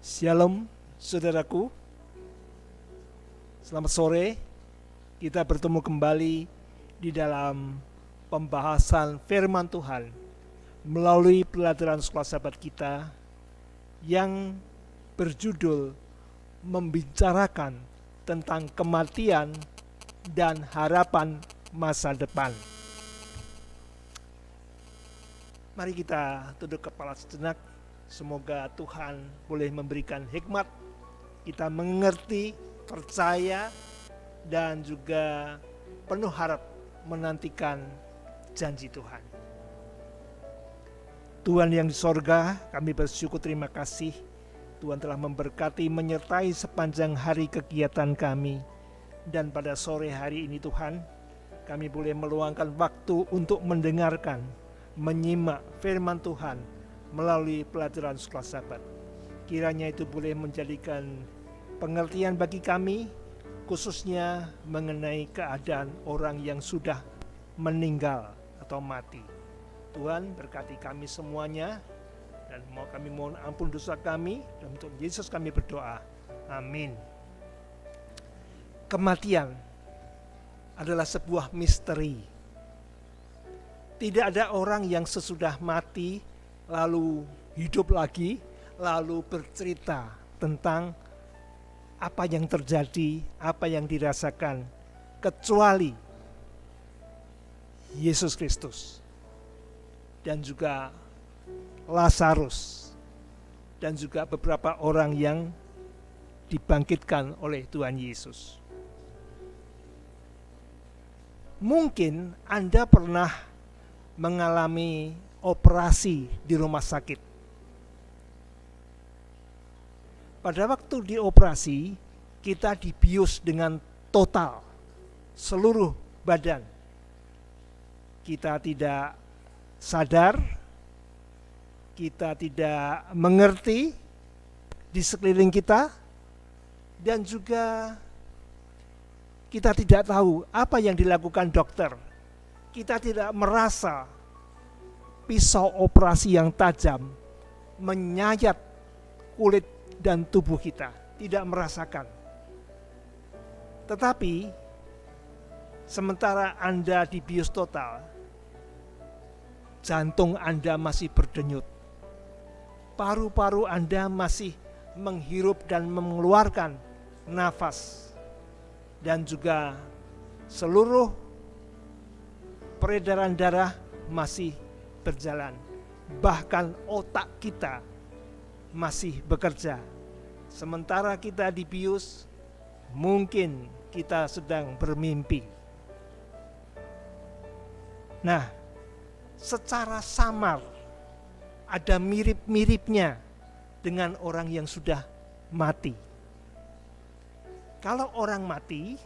Shalom saudaraku, selamat sore. Kita bertemu kembali di dalam pembahasan firman Tuhan melalui pelajaran sekolah sahabat kita yang berjudul membicarakan tentang kematian dan harapan masa depan. Mari kita tunduk kepala sejenak. Semoga Tuhan boleh memberikan hikmat, kita mengerti, percaya, dan juga penuh harap menantikan janji Tuhan. Tuhan yang di sorga, kami bersyukur terima kasih Tuhan telah memberkati menyertai sepanjang hari kegiatan kami. Dan pada sore hari ini Tuhan, kami boleh meluangkan waktu untuk mendengarkan, menyimak firman Tuhan melalui pelajaran sekolah sahabat. Kiranya itu boleh menjadikan pengertian bagi kami, khususnya mengenai keadaan orang yang sudah meninggal atau mati. Tuhan berkati kami semuanya, dan kami mohon ampun dosa kami, dan untuk Yesus kami berdoa. Amin. Kematian adalah sebuah misteri. Tidak ada orang yang sesudah mati lalu hidup lagi, lalu bercerita tentang apa yang terjadi, apa yang dirasakan, kecuali Yesus Kristus dan juga Lazarus dan juga beberapa orang yang dibangkitkan oleh Tuhan Yesus. Mungkin Anda pernah mengalami operasi di rumah sakit. Pada waktu dioperasi, kita dibius dengan total seluruh badan. Kita tidak sadar, kita tidak mengerti di sekeliling kita, dan juga kita tidak tahu apa yang dilakukan dokter. Kita tidak merasa pisau operasi yang tajam menyayat kulit dan tubuh kita, tidak merasakan. Tetapi sementara Anda dibius total, jantung Anda masih berdenyut, paru-paru Anda masih menghirup dan mengeluarkan nafas, dan juga seluruh peredaran darah masih berjalan, bahkan otak kita masih bekerja. Sementara kita dibius, mungkin kita sedang bermimpi. Nah, secara samar ada mirip-miripnya dengan orang yang sudah mati. Kalau orang mati,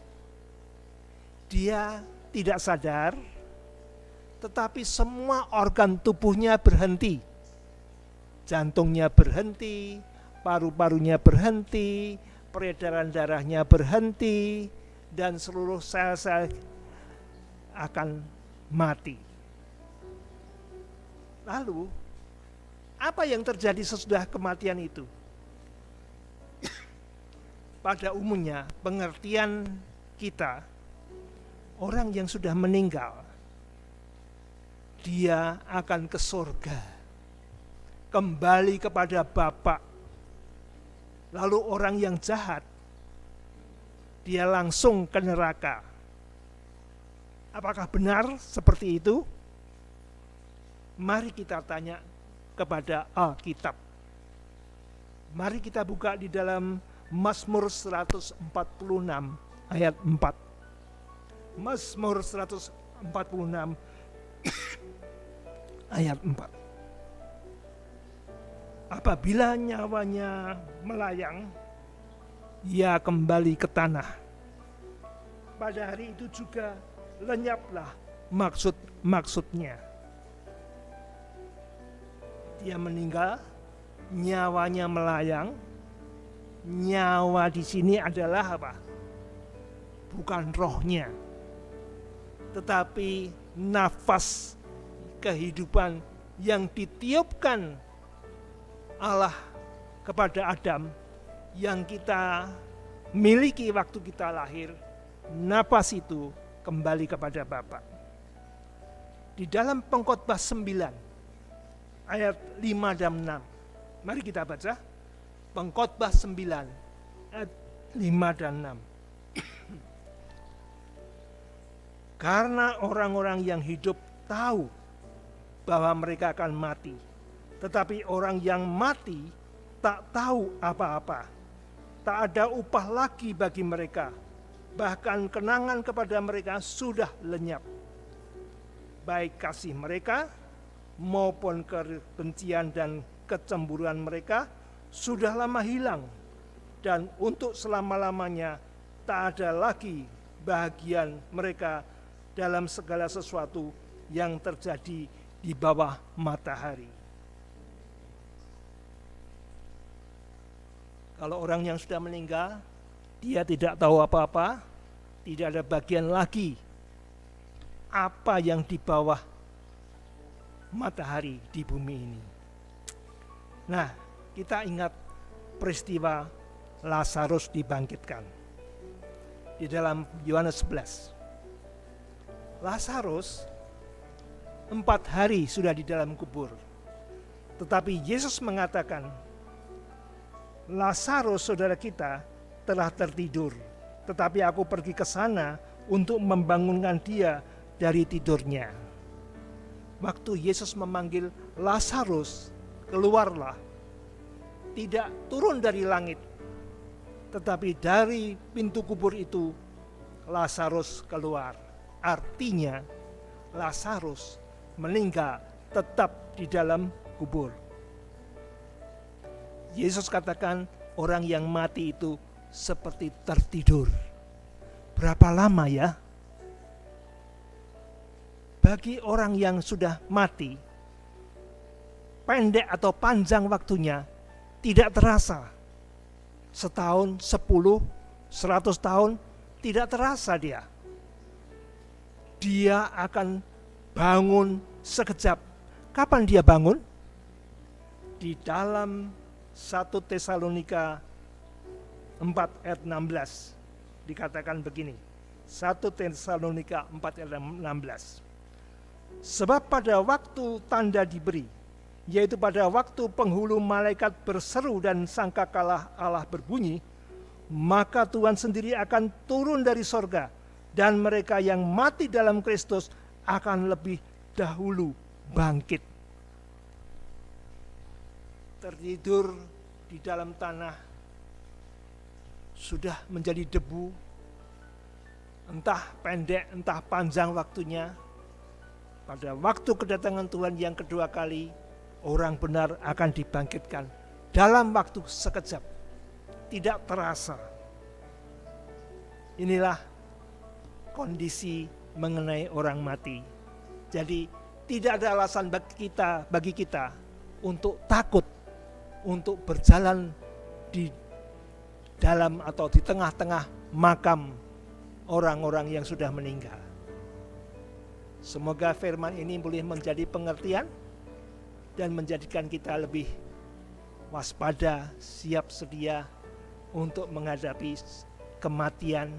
dia tidak sadar, tetapi semua organ tubuhnya berhenti. Jantungnya berhenti, paru-parunya berhenti, peredaran darahnya berhenti, dan seluruh sel-sel akan mati. Lalu, apa yang terjadi sesudah kematian itu? Pada umumnya, pengertian kita, orang yang sudah meninggal, dia akan ke surga, kembali kepada Bapa. Lalu orang yang jahat, dia langsung ke neraka. Apakah benar seperti itu? Mari kita tanya kepada Alkitab. Mari kita buka di dalam Mazmur 146 ayat 4. Mazmur 146 ayat 4. Apabila nyawanya melayang, ia kembali ke tanah. Pada hari itu juga lenyaplah maksud-maksudnya. Dia meninggal, nyawanya melayang. Nyawa di sini adalah apa? Bukan rohnya, tetapi nafas kehidupan yang ditiupkan Allah kepada Adam yang kita miliki waktu kita lahir, napas itu kembali kepada Bapa. Di dalam Pengkhotbah 9 ayat 5 dan 6. Mari kita baca Pengkhotbah 9 ayat 5 dan 6. Karena orang-orang yang hidup tahu bahwa mereka akan mati, tetapi orang yang mati tak tahu apa-apa. Tak ada upah lagi bagi mereka, bahkan kenangan kepada mereka sudah lenyap. Baik kasih mereka maupun kebencian dan kecemburuan mereka sudah lama hilang, dan untuk selama-lamanya tak ada lagi bahagian mereka dalam segala sesuatu yang terjadi di bawah matahari. Kalau orang yang sudah meninggal, dia tidak tahu apa-apa, tidak ada bagian lagi apa yang di bawah matahari di bumi ini. Nah, kita ingat peristiwa Lazarus dibangkitkan di dalam Yohanes 11. Lazarus 4 hari sudah di dalam kubur. Tetapi Yesus mengatakan, Lazarus saudara kita telah tertidur, tetapi aku pergi ke sana untuk membangunkan dia dari tidurnya. Waktu Yesus memanggil Lazarus, keluarlah, tidak turun dari langit, tetapi dari pintu kubur itu Lazarus keluar. Artinya Lazarus meninggal tetap di dalam kubur. Yesus katakan orang yang mati itu seperti tertidur. Berapa lama ya? Bagi orang yang sudah mati, pendek atau panjang waktunya tidak terasa. Setahun, 10, 100 tahun tidak terasa dia. Dia akan bangun sekejap. Kapan dia bangun? Di dalam 1 Tesalonika 4 ayat 16 dikatakan begini. 1 Tesalonika 4 ayat 16. Sebab pada waktu tanda diberi, yaitu pada waktu penghulu malaikat berseru dan sangkakala Allah berbunyi, maka Tuhan sendiri akan turun dari sorga, dan mereka yang mati dalam Kristus akan lebih dahulu bangkit. Tertidur di dalam tanah, sudah menjadi debu, entah pendek entah panjang waktunya. Pada waktu kedatangan Tuhan yang kedua kali, orang benar akan dibangkitkan dalam waktu sekejap, tidak terasa. Inilah kondisi mengenai orang mati. Jadi tidak ada alasan bagi kita untuk takut, untuk berjalan di dalam atau di tengah-tengah makam orang-orang yang sudah meninggal. Semoga firman ini boleh menjadi pengertian dan menjadikan kita lebih waspada, siap sedia untuk menghadapi kematian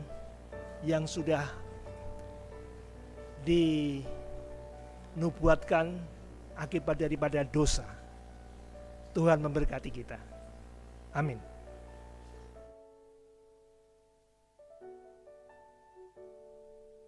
yang sudah dinubuatkan akibat daripada dosa. Tuhan memberkati kita. Amin.